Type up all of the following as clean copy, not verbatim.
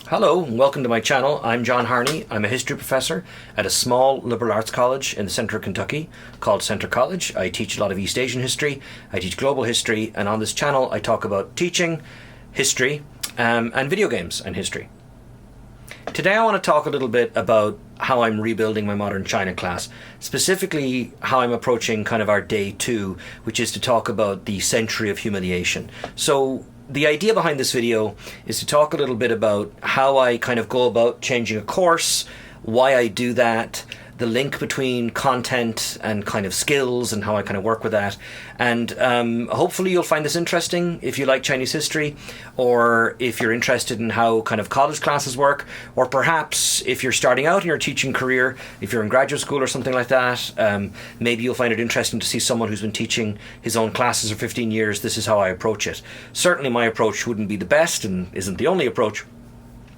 Hello and welcome to my channel. I'm John Harney. I'm a history professor at a small liberal arts college in the centre of Kentucky called Centre College. I teach a lot of East Asian history, I teach global history, and on this channel I talk about teaching, history, and video games and history. Today I want to talk a little bit about how I'm rebuilding my modern China class, specifically how I'm approaching kind of our day 2, which is to talk about the century of humiliation. So the idea behind this video is to talk a little bit about how I kind of go about changing a course, why I do that, the link between content and kind of skills and how I kind of work with that. And hopefully you'll find this interesting if you like Chinese history, or if you're interested in how kind of college classes work, or perhaps if you're starting out in your teaching career, if you're in graduate school or something like that, maybe you'll find it interesting to see someone who's been teaching his own classes for 15 years. This is how I approach it. Certainly my approach wouldn't be the best and isn't the only approach,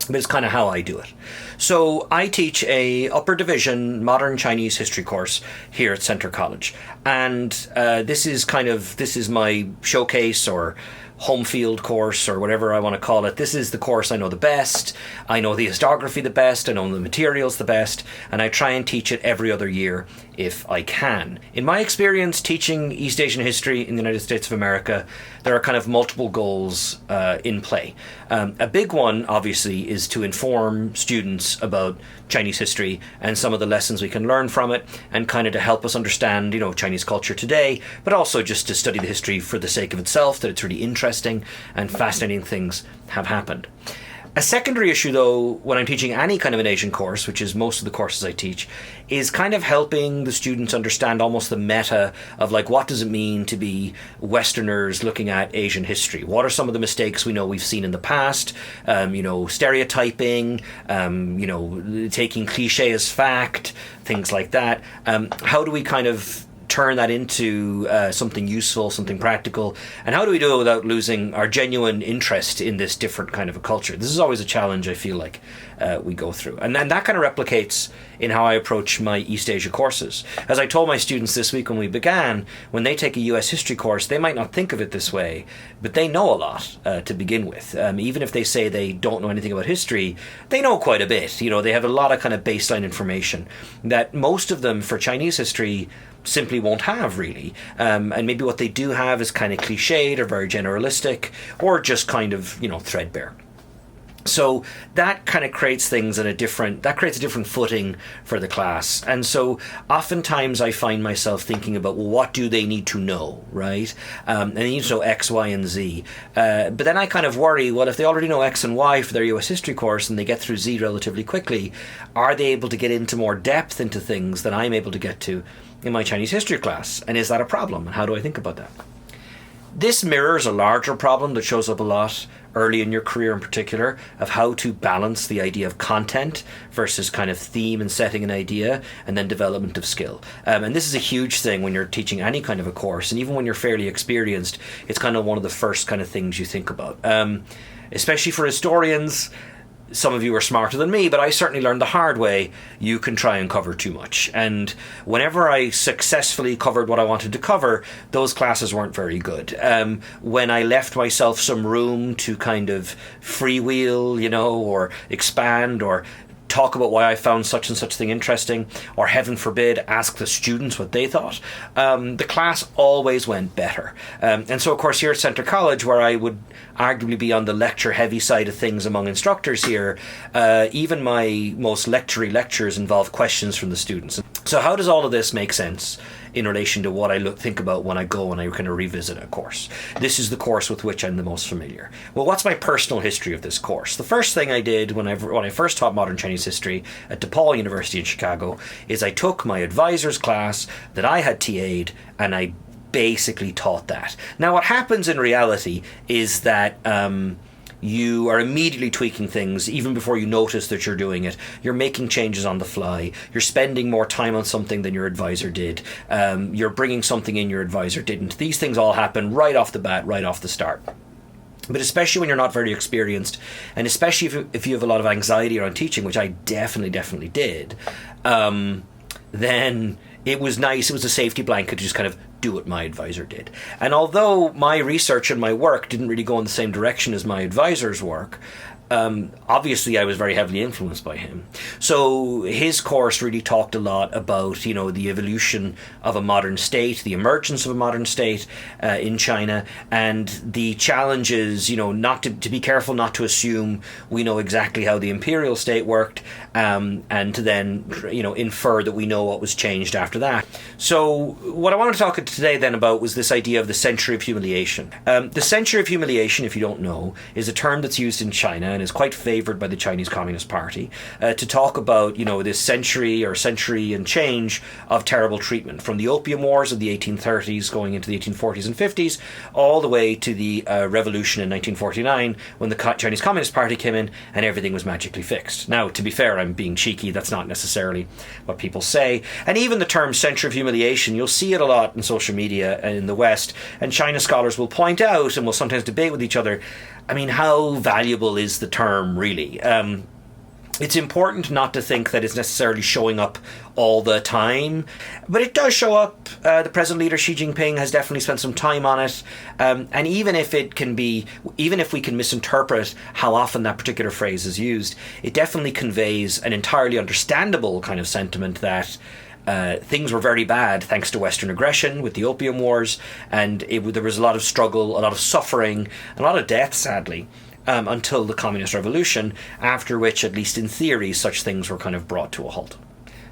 but it's kind of how I do it. So I teach a upper division modern Chinese history course here at Centre College, and this is my showcase or home field course or whatever I want to call it. This is the course I know the best. I know the historiography the best. I know the materials the best, and I try and teach it every other year if I can. In my experience teaching East Asian history in the United States of America, there are kind of multiple goals in play. A big one, obviously, is to inform students about Chinese history and some of the lessons we can learn from it, and kind of to help us understand, Chinese culture today, but also just to study the history for the sake of itself, that it's really interesting and fascinating things have happened. A secondary issue, though, when I'm teaching any kind of an Asian course, which is most of the courses I teach, is kind of helping the students understand almost the meta of, like, what does it mean to be Westerners looking at Asian history? What are some of the mistakes we know we've seen in the past? Stereotyping, taking cliche as fact, things like that. How do we kind of turn that into something useful, something practical, and how do we do it without losing our genuine interest in this different kind of a culture? This is always a challenge I feel like we go through, and that kind of replicates in how I approach my East Asia courses. As I told my students this week when we began, when they take a US history course, they might not think of it this way, but they know a lot to begin with. Even if they say they don't know anything about history, they know quite a bit. They have a lot of kind of baseline information that most of them for Chinese history simply won't have, really. And maybe what they do have is kind of cliched or very generalistic, or just kind of, threadbare. So that kind of creates things a different footing for the class. And so oftentimes I find myself thinking about, well, what do they need to know, right? And they need to know X, Y, and Z. But then I kind of worry, well, if they already know X and Y for their US history course and they get through Z relatively quickly, are they able to get into more depth into things than I'm able to get to in my Chinese history class? And is that a problem? And how do I think about that? This mirrors a larger problem that shows up a lot early in your career in particular, of how to balance the idea of content versus kind of theme and setting an idea, and then development of skill. And this is a huge thing when you're teaching any kind of a course, and even when you're fairly experienced, it's kind of one of the first kind of things you think about. Especially for historians, some of you are smarter than me, but I certainly learned the hard way. You can try and cover too much. And whenever I successfully covered what I wanted to cover, those classes weren't very good. When I left myself some room to kind of freewheel, or expand, or talk about why I found such and such thing interesting, or heaven forbid, ask the students what they thought, the class always went better. And so, of course, here at Centre College, where I would arguably be on the lecture-heavy side of things among instructors here, even my most lectury lectures involve questions from the students. So how does all of this make sense in relation to what I think about when I go and I kind of revisit a course? This is the course with which I'm the most familiar. Well, what's my personal history of this course? The first thing I did when I first taught modern Chinese history at DePaul University in Chicago is I took my advisor's class that I had TA'd, and I basically taught that. Now, what happens in reality is that you are immediately tweaking things even before you notice that you're doing it. You're making changes on the fly. You're spending more time on something than your advisor did. You're bringing something in your advisor didn't. These things all happen right off the bat, right off the start. But especially when you're not very experienced, and especially if you have a lot of anxiety around teaching, which I definitely did, then it was nice. It was a safety blanket to just kind of do what my advisor did. And although my research and my work didn't really go in the same direction as my advisor's work, obviously I was very heavily influenced by him. So his course really talked a lot about, you know, the evolution of a modern state, the emergence of a modern state in China, and the challenges, you know, not to be careful not to assume we know exactly how the imperial state worked, and to then, you know, infer that we know what was changed after that. So what I wanted to talk today then about was this idea of the century of humiliation. The century of humiliation, if you don't know, is a term that's used in China and is quite favoured by the Chinese Communist Party to talk about, you know, this century and change of terrible treatment, from the Opium Wars of the 1830s going into the 1840s and 50s, all the way to the revolution in 1949 when the Chinese Communist Party came in and everything was magically fixed. Now, to be fair, I'm being cheeky, that's not necessarily what people say. And even the term century of humiliation, you'll see it a lot in social media and in the West, and China scholars will point out and will sometimes debate with each other, I mean, how valuable is the term really? It's important not to think that it's necessarily showing up all the time, but it does show up. The present leader Xi Jinping has definitely spent some time on it, and even if we can misinterpret how often that particular phrase is used, it definitely conveys an entirely understandable kind of sentiment that things were very bad thanks to Western aggression with the Opium Wars, and there was a lot of struggle, a lot of suffering, a lot of death, sadly, until the Communist Revolution, after which, at least in theory, such things were kind of brought to a halt.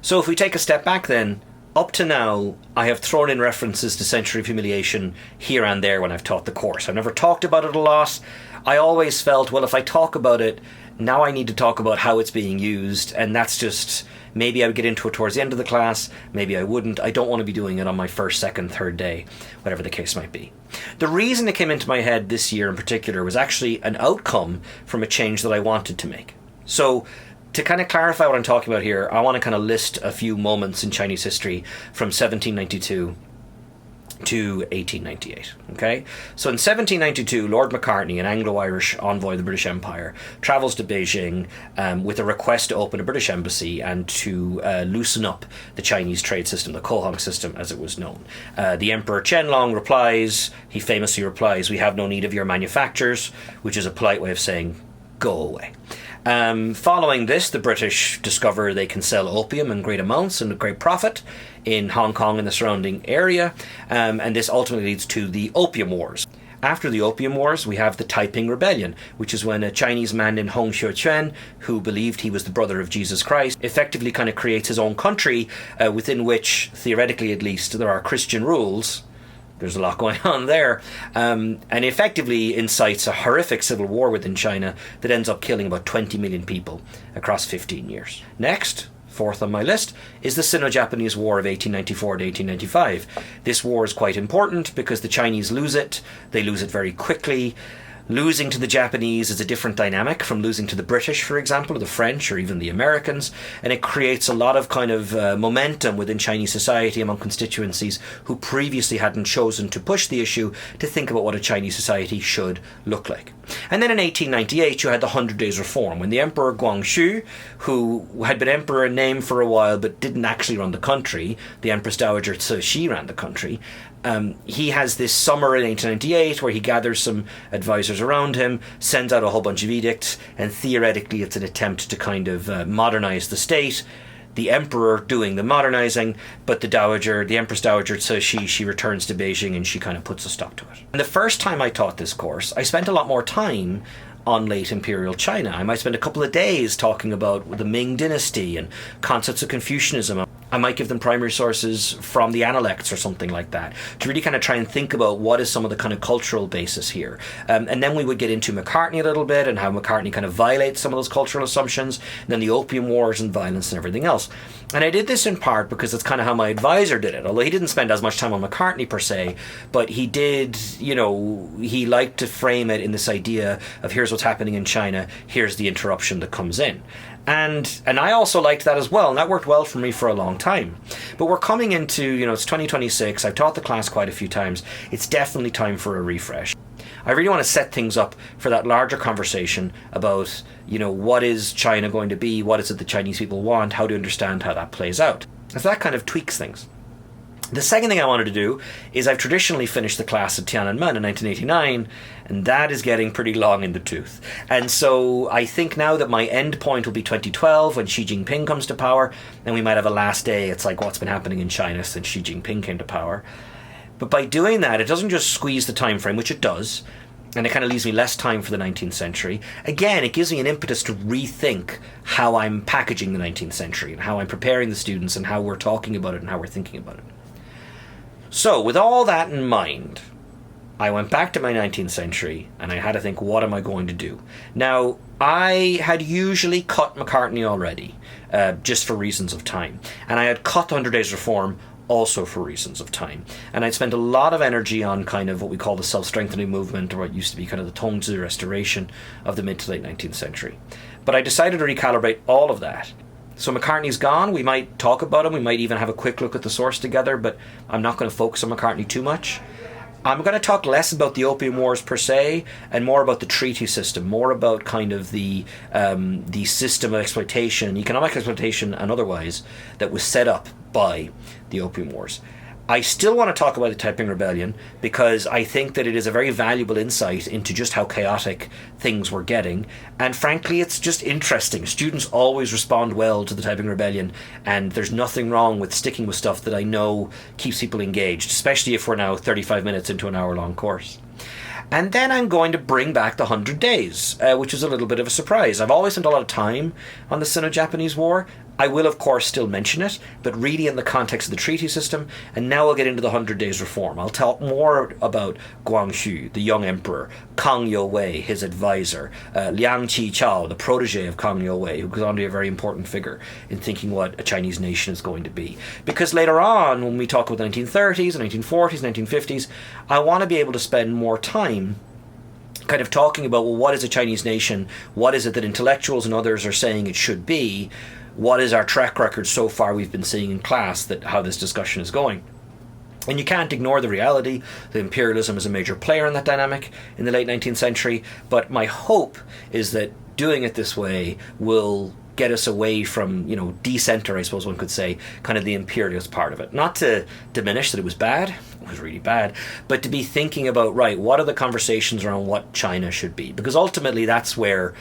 So if we take a step back then, up to now, I have thrown in references to Century of Humiliation here and there when I've taught the course. I've never talked about it a lot. I always felt, well, if I talk about it, now I need to talk about how it's being used, and that's just... Maybe I would get into it towards the end of the class, maybe I wouldn't. I don't want to be doing it on my first, second, third day, whatever the case might be. The reason it came into my head this year in particular was actually an outcome from a change that I wanted to make. So, to kind of clarify what I'm talking about here, I want to kind of list a few moments in Chinese history from 1792 to 1898. Okay, so in 1792, Lord Macartney, an Anglo-Irish envoy of the British Empire, travels to Beijing with a request to open a British embassy and to loosen up the Chinese trade system, the Kohong system as it was known. The Emperor Qianlong he famously replies, "We have no need of your manufactures," which is a polite way of saying, "Go away." Following this, the British discover they can sell opium in great amounts and at great profit in Hong Kong and the surrounding area, and this ultimately leads to the Opium Wars. After the Opium Wars, we have the Taiping Rebellion, which is when a Chinese man named Hong Xiuquan, who believed he was the brother of Jesus Christ, effectively kind of creates his own country within which, theoretically at least, there are Christian rules. There's a lot going on there, and effectively incites a horrific civil war within China that ends up killing about 20 million people across 15 years. Next, fourth on my list, is the Sino-Japanese War of 1894 to 1895. This war is quite important because the Chinese lose it. They lose it very quickly. Losing to the Japanese is a different dynamic from losing to the British, for example, or the French, or even the Americans, and it creates a lot of kind of momentum within Chinese society among constituencies who previously hadn't chosen to push the issue to think about what a Chinese society should look like. And then in 1898, you had the 100 Days Reform, when the Emperor Guangxu, who had been emperor in name for a while but didn't actually run the country, the Empress Dowager Cixi ran the country. He has this summer in 1898 where he gathers some advisors around him, sends out a whole bunch of edicts, and theoretically it's an attempt to kind of modernize the state. The emperor doing the modernizing, but the Empress Dowager Cixi, she returns to Beijing and she kind of puts a stop to it. And the first time I taught this course, I spent a lot more time on late imperial China. I might spend a couple of days talking about the Ming dynasty and concepts of Confucianism. I might give them primary sources from the Analects or something like that to really kind of try and think about what is some of the kind of cultural basis here. And then we would get into Macartney a little bit and how Macartney kind of violates some of those cultural assumptions, and then the Opium Wars and violence and everything else. And I did this in part because it's kind of how my advisor did it, although he didn't spend as much time on Macartney per se, but he did, he liked to frame it in this idea of here's what's happening in China, here's the interruption that comes in. And I also liked that as well, and that worked well for me for a long time. But we're coming into, it's 2026, I've taught the class quite a few times, it's definitely time for a refresh. I really want to set things up for that larger conversation about, what is China going to be, what is it the Chinese people want, how to understand how that plays out. So that kind of tweaks things. The second thing I wanted to do is I've traditionally finished the class at Tiananmen in 1989, and that is getting pretty long in the tooth. And so I think now that my end point will be 2012 when Xi Jinping comes to power, and we might have a last day. It's like what's been happening in China since Xi Jinping came to power. But by doing that, it doesn't just squeeze the time frame, which it does, and it kind of leaves me less time for the 19th century. Again, it gives me an impetus to rethink how I'm packaging the 19th century and how I'm preparing the students and how we're talking about it and how we're thinking about it. So, with all that in mind, I went back to my 19th century and I had to think, what am I going to do? Now, I had usually cut McCartney already, just for reasons of time. And I had cut the 100 Days Reform also for reasons of time. And I'd spent a lot of energy on kind of what we call the self-strengthening movement, or what used to be kind of the Tongzi restoration of the mid to late 19th century. But I decided to recalibrate all of that. So McCartney's gone. We might talk about him. We might even have a quick look at the source together, but I'm not going to focus on McCartney too much. I'm going to talk less about the Opium Wars per se, and more about the treaty system, more about kind of the system of exploitation, economic exploitation and otherwise, that was set up by the Opium Wars. I still want to talk about the Taiping Rebellion because I think that it is a very valuable insight into just how chaotic things were getting. And frankly, it's just interesting. Students always respond well to the Taiping Rebellion, and there's nothing wrong with sticking with stuff that I know keeps people engaged, especially if we're now 35 minutes into an hour-long course. And then I'm going to bring back the 100 Days, which is a little bit of a surprise. I've always spent a lot of time on the Sino-Japanese War. I will, of course, still mention it, but really in the context of the treaty system. And now I'll get into the 100 Days Reform. I'll talk more about Guangxu, the young emperor, Kang Youwei, his advisor, Liang Qichao, the protege of Kang Youwei, who goes on to be a very important figure in thinking what a Chinese nation is going to be. Because later on, when we talk about the 1930s, 1940s, 1950s, I want to be able to spend more time kind of talking about, well, what is a Chinese nation? What is it that intellectuals and others are saying it should be? What is our track record so far we've been seeing in class, that how this discussion is going? And you can't ignore the reality that imperialism is a major player in that dynamic in the late 19th century, but my hope is that doing it this way will get us away from, decenter, I suppose one could say, kind of the imperialist part of it. Not to diminish that it was bad, it was really bad, but to be thinking about, right, what are the conversations around what China should be? Because ultimately that's where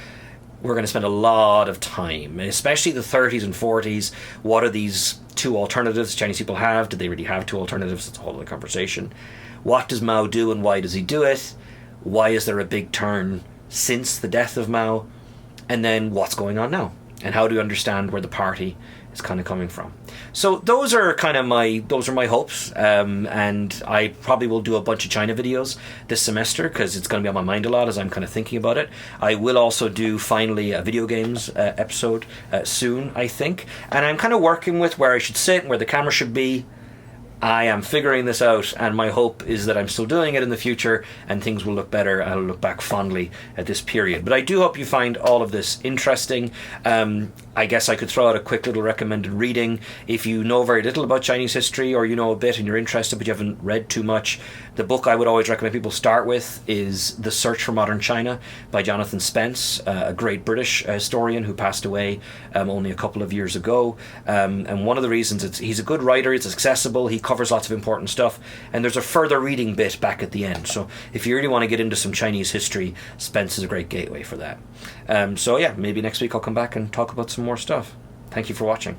we're going to spend a lot of time, especially the 30s and 40s. What are these two alternatives Chinese people have? Do they really have two alternatives? It's a whole other conversation. What does Mao do and why does he do it? Why is there a big turn since the death of Mao? And then what's going on now? And how do you understand where the party is kind of coming from? So those are my hopes, and I probably will do a bunch of China videos this semester because it's going to be on my mind a lot as I'm kind of thinking about it. I will also do finally a video games episode soon, I think, and I'm kind of working with where I should sit and where the camera should be. I am figuring this out, and my hope is that I'm still doing it in the future and things will look better and I'll look back fondly at this period. But I do hope you find all of this interesting. I guess I could throw out a quick little recommended reading. If you know very little about Chinese history, or you know a bit and you're interested but you haven't read too much, the book I would always recommend people start with is The Search for Modern China by Jonathan Spence, a great British historian who passed away only a couple of years ago. And one of the reasons he's a good writer, it's accessible, he covers lots of important stuff, and there's a further reading bit back at the end. So if you really want to get into some Chinese history, Spence is a great gateway for that. So yeah, maybe next week I'll come back and talk about some more stuff. Thank you for watching.